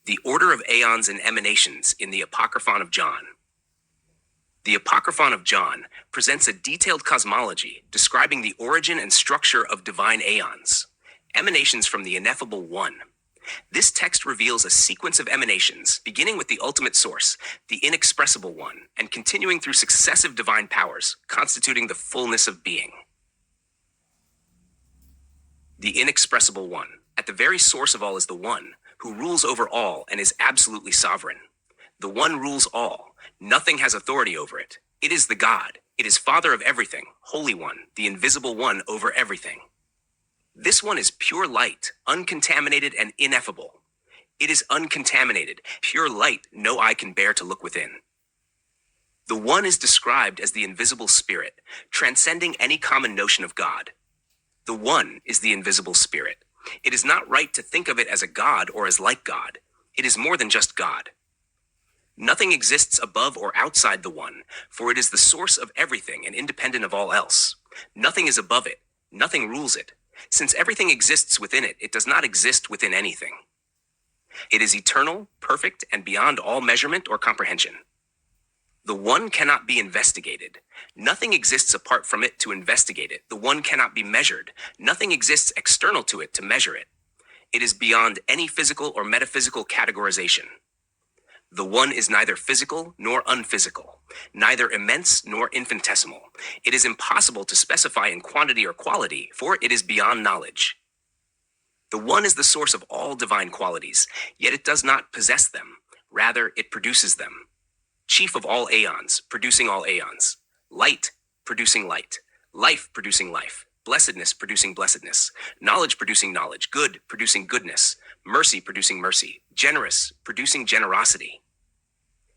The order of Aeons and Emanations in the Apocryphon of John. The Apocryphon of John presents a detailed cosmology describing the origin and structure of divine aeons, emanations from the ineffable One. This text reveals a sequence of emanations, beginning with the ultimate source, the Inexpressible One, and continuing through successive divine powers, constituting the fullness of being. The Inexpressible One. At the very source of all is the One, who rules over all and is absolutely sovereign. The One rules all. Nothing has authority over it. It is the God. It is Father of everything, Holy One, the invisible One over everything. This One is pure light, uncontaminated and ineffable. It is uncontaminated, pure light no eye can bear to look within. The One is described as the invisible Spirit, transcending any common notion of God. The One is the invisible Spirit. It is not right to think of it as a God or as like God. It is more than just God. Nothing exists above or outside the One, for it is the source of everything and independent of all else. Nothing is above it. Nothing rules it. Since everything exists within it, it does not exist within anything. It is eternal, perfect, and beyond all measurement or comprehension. The One cannot be investigated. Nothing exists apart from it to investigate it. The One cannot be measured. Nothing exists external to it to measure it. It is beyond any physical or metaphysical categorization. The One is neither physical nor unphysical, neither immense nor infinitesimal. It is impossible to specify in quantity or quality, for it is beyond knowledge. The One is the source of all divine qualities, yet it does not possess them. Rather, it produces them. Chief of all aeons, producing all aeons. Light, producing light. Life, producing life. Blessedness, producing blessedness. Knowledge, producing knowledge. Good, producing goodness. Mercy, producing mercy. Generous, producing generosity.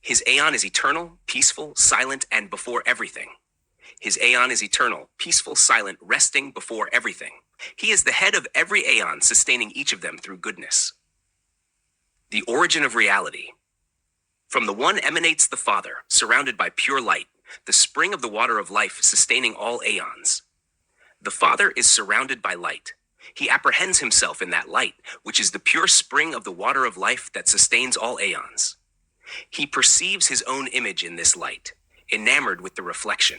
His aeon is eternal, peaceful, silent, and before everything. His aeon is eternal, peaceful, silent, resting before everything. He is the head of every aeon, sustaining each of them through goodness. The origin of reality. From the One emanates the Father, surrounded by pure light, the spring of the water of life, sustaining all aeons. The Father is surrounded by light. He apprehends himself in that light, which is the pure spring of the water of life that sustains all aeons. He perceives his own image in this light, enamored with the reflection.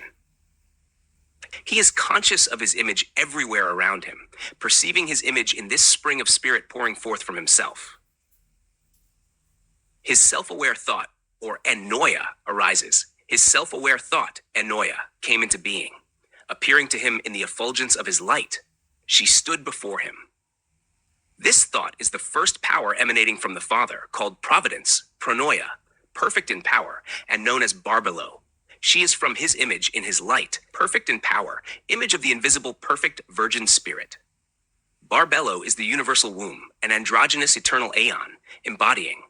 He is conscious of his image everywhere around him, perceiving his image in this spring of spirit pouring forth from himself. His self-aware thought, or ennoia, arises. His self-aware thought, ennoia, came into being, appearing to him in the effulgence of his light. She stood before him. This thought is the first power emanating from the Father, called providence, pronoia, perfect in power, and known as Barbelo. She is from his image in his light, perfect in power, image of the invisible perfect virgin spirit. Barbelo is the universal womb, an androgynous eternal aeon, embodying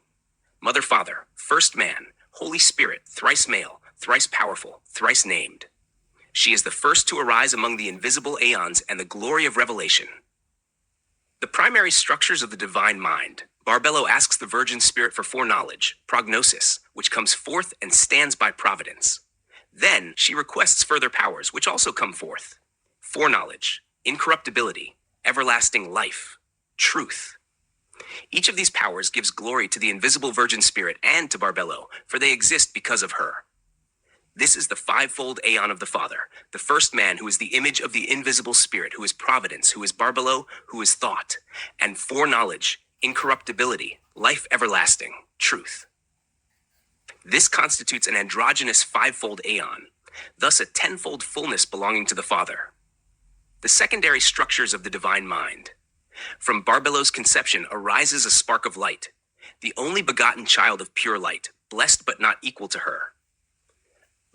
Mother, Father, first man, Holy Spirit, thrice male, thrice powerful, thrice named. She is the first to arise among the invisible aeons and the glory of revelation. The primary structures of the divine mind. Barbelo asks the Virgin Spirit for foreknowledge, prognosis, which comes forth and stands by providence. Then she requests further powers, which also come forth. Foreknowledge, incorruptibility, everlasting life, truth. Each of these powers gives glory to the invisible Virgin Spirit and to Barbelo, for they exist because of her. This is the fivefold aeon of the Father, the first man who is the image of the invisible Spirit, who is providence, who is Barbelo, who is thought, and foreknowledge, incorruptibility, life everlasting, truth. This constitutes an androgynous fivefold aeon, thus a tenfold fullness belonging to the Father. The secondary structures of the divine mind. From Barbelo's conception arises a spark of light, the only begotten child of pure light, blessed but not equal to her.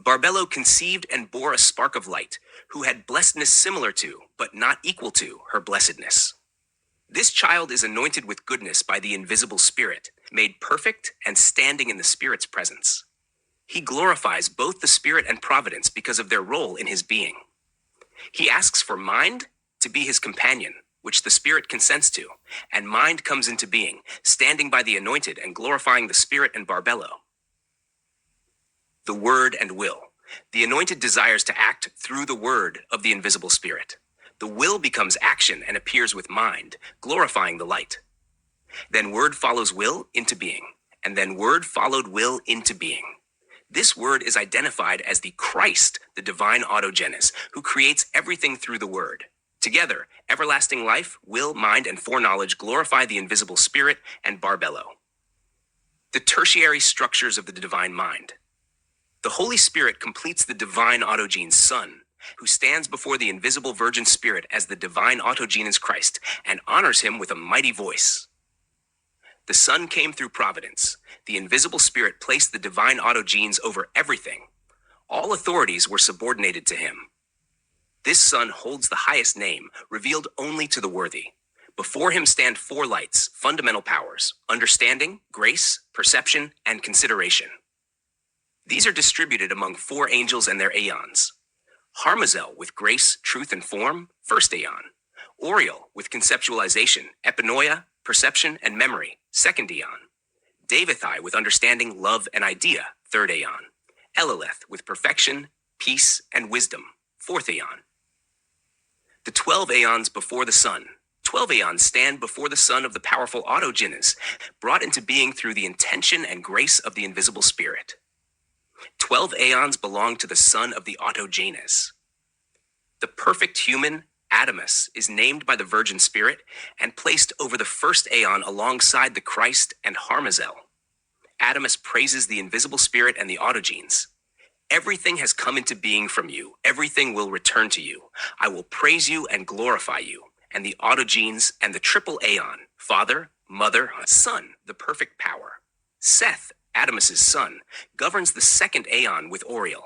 Barbelo conceived and bore a spark of light, who had blessedness similar to, but not equal to, her blessedness. This child is anointed with goodness by the invisible Spirit, made perfect and standing in the Spirit's presence. He glorifies both the Spirit and providence because of their role in his being. He asks for mind to be his companion, which the Spirit consents to, and mind comes into being, standing by the anointed and glorifying the Spirit and Barbelo. The word and will. The anointed desires to act through the word of the invisible Spirit. The will becomes action and appears with mind, glorifying the light. Then word follows will into being, and then word followed will into being. This word is identified as the Christ, the divine autogenes, who creates everything through the word. Together, everlasting life, will, mind, and foreknowledge glorify the invisible spirit and barbello. The tertiary structures of the divine mind. The Holy Spirit completes the divine autogene's Son, who stands before the invisible Virgin Spirit as the divine autogenes Christ and honors him with a mighty voice. The Son came through providence. The invisible Spirit placed the divine autogenes over everything. All authorities were subordinated to him. This Son holds the highest name, revealed only to the worthy. Before him stand four lights, fundamental powers: understanding, grace, perception, and consideration. These are distributed among four angels and their Aeons. Harmazel with grace, truth, and form, first Aeon. Oriel with conceptualization, epinoia, perception, and memory, second Aeon. Devathai with understanding, love, and idea, third Aeon. Elileth with perfection, peace, and wisdom, fourth Aeon. The 12 Aeons before the Son. 12 Aeons stand before the Son of the powerful autogenes, brought into being through the intention and grace of the invisible Spirit. 12 Aeons belong to the Son of the autogenes. The perfect human, Adamus, is named by the Virgin Spirit and placed over the first Aeon alongside the Christ and Harmazel. Adamus praises the invisible Spirit and the autogenes. Everything has come into being from you. Everything will return to you. I will praise you and glorify you. And the autogenes and the triple Aeon, Father, Mother, Son, the perfect power. Seth, Adamus's son, governs the second Aeon with Oriel.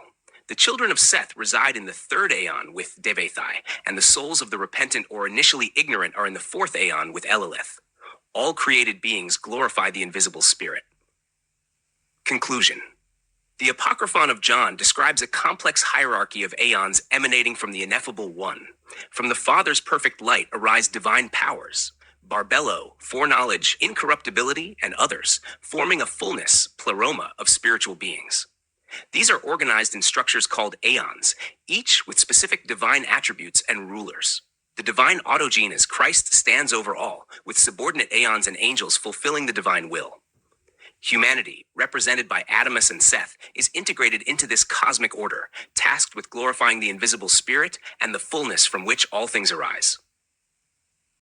The children of Seth reside in the third Aeon with Devathai, and the souls of the repentant or initially ignorant are in the fourth Aeon with Elileth. All created beings glorify the invisible Spirit. Conclusion. The Apocryphon of John describes a complex hierarchy of Aeons emanating from the ineffable One. From the Father's perfect light arise divine powers: barbello, foreknowledge, incorruptibility, and others, forming a fullness, Pleroma, of spiritual beings. These are organized in structures called Aeons, each with specific divine attributes and rulers. The divine autogenes Christ stands over all, with subordinate Aeons and angels fulfilling the divine will. Humanity, represented by Adamus and Seth, is integrated into this cosmic order, tasked with glorifying the invisible Spirit and the fullness from which all things arise.